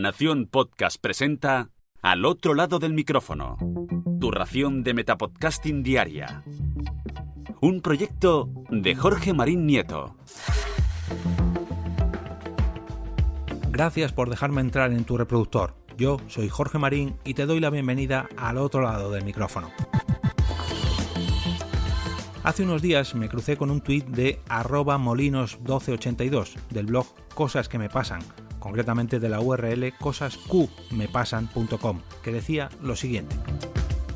Nación Podcast presenta Al otro lado del micrófono, tu ración de metapodcasting diaria. Un proyecto de Jorge Marín Nieto. Gracias por dejarme entrar en tu reproductor. Yo soy Jorge Marín y te doy la bienvenida al otro lado del micrófono. Hace unos días me crucé con un tuit de @molinos1282 del blog Cosas que me pasan, concretamente de la URL cosasqmepasan.com, que decía lo siguiente: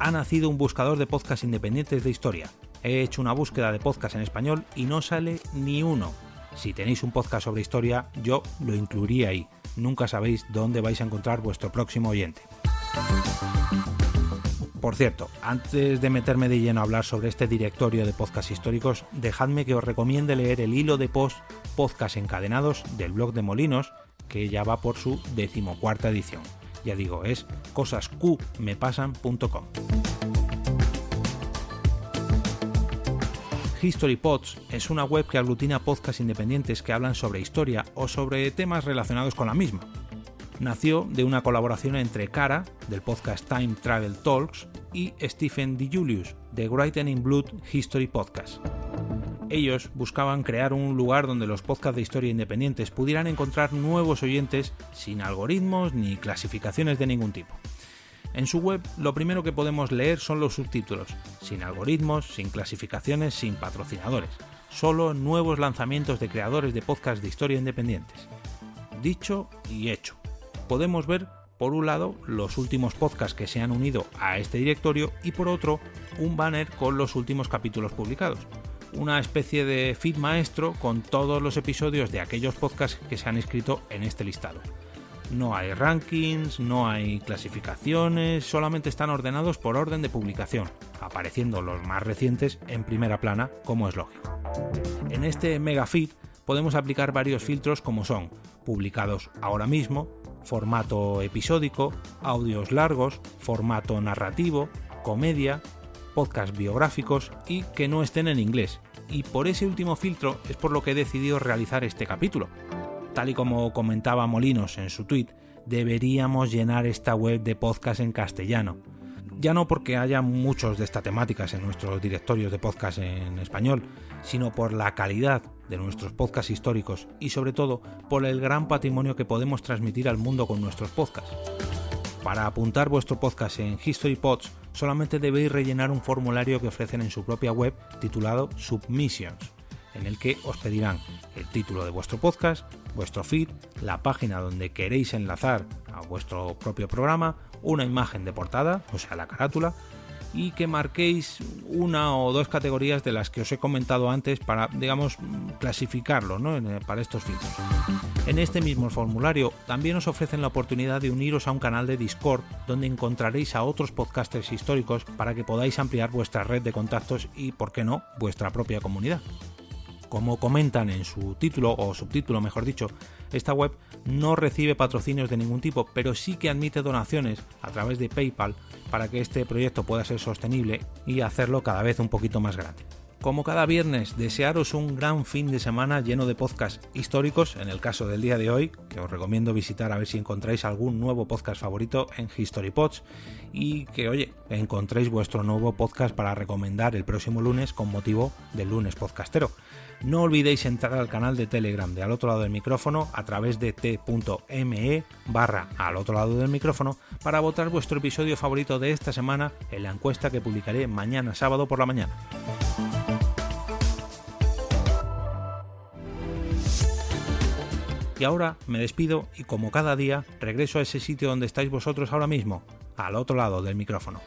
ha nacido un buscador de podcasts independientes de historia. He hecho una búsqueda de podcasts en español y no sale ni uno. Si tenéis un podcast sobre historia, yo lo incluiría ahí. Nunca sabéis dónde vais a encontrar vuestro próximo oyente. Por cierto, antes de meterme de lleno a hablar sobre este directorio de podcasts históricos, dejadme que os recomiende leer el hilo de post Podcast Encadenados del blog de Molinos, que ya va por su 14ª edición. Ya digo, es cosasqmepasan.com. HistoryPods es una web que aglutina podcasts independientes que hablan sobre historia o sobre temas relacionados con la misma. Nació de una colaboración entre Cara, del podcast Time Travel Talks, y Stephen DiJulius, de Written in Blood History Podcast. Ellos buscaban crear un lugar donde los podcasts de historia independientes pudieran encontrar nuevos oyentes sin algoritmos ni clasificaciones de ningún tipo. En su web lo primero que podemos leer son los subtítulos, sin algoritmos, sin clasificaciones, sin patrocinadores, solo nuevos lanzamientos de creadores de podcasts de historia independientes. Dicho y hecho. Podemos ver, por un lado, los últimos podcasts que se han unido a este directorio y por otro, un banner con los últimos capítulos publicados. Una especie de feed maestro con todos los episodios de aquellos podcasts que se han inscrito en este listado. No hay rankings, no hay clasificaciones, solamente están ordenados por orden de publicación, apareciendo los más recientes en primera plana, como es lógico. En este mega feed podemos aplicar varios filtros como son publicados ahora mismo, formato episódico, audios largos, formato narrativo, comedia, podcasts biográficos y que no estén en inglés. Y por ese último filtro es por lo que he decidido realizar este capítulo. Tal y como comentaba Molinos en su tweet, deberíamos llenar esta web de podcasts en castellano. Ya no porque haya muchos de estas temáticas en nuestros directorios de podcast en español, sino por la calidad de nuestros podcasts históricos y sobre todo por el gran patrimonio que podemos transmitir al mundo con nuestros podcasts. Para apuntar vuestro podcast en HistoryPods solamente debéis rellenar un formulario que ofrecen en su propia web titulado Submissions, en el que os pedirán el título de vuestro podcast, vuestro feed, la página donde queréis enlazar a vuestro propio programa, una imagen de portada, o sea la carátula, y que marquéis una o dos categorías de las que os he comentado antes para, digamos, clasificarlo, ¿no?, para estos filtros. En este mismo formulario también os ofrecen la oportunidad de uniros a un canal de Discord donde encontraréis a otros podcasters históricos para que podáis ampliar vuestra red de contactos y, por qué no, vuestra propia comunidad. Como comentan en su título, o subtítulo mejor dicho, esta web no recibe patrocinios de ningún tipo, pero sí que admite donaciones a través de PayPal para que este proyecto pueda ser sostenible y hacerlo cada vez un poquito más grande. Como cada viernes, desearos un gran fin de semana lleno de podcasts históricos, en el caso del día de hoy, que os recomiendo visitar a ver si encontráis algún nuevo podcast favorito en HistoryPods y que, oye, encontréis vuestro nuevo podcast para recomendar el próximo lunes con motivo del lunes podcastero. No olvidéis entrar al canal de Telegram de Al otro lado del micrófono a través de t.me/Al otro lado del micrófono para votar vuestro episodio favorito de esta semana en la encuesta que publicaré mañana sábado por la mañana. Y ahora me despido y como cada día regreso a ese sitio donde estáis vosotros ahora mismo, al otro lado del micrófono.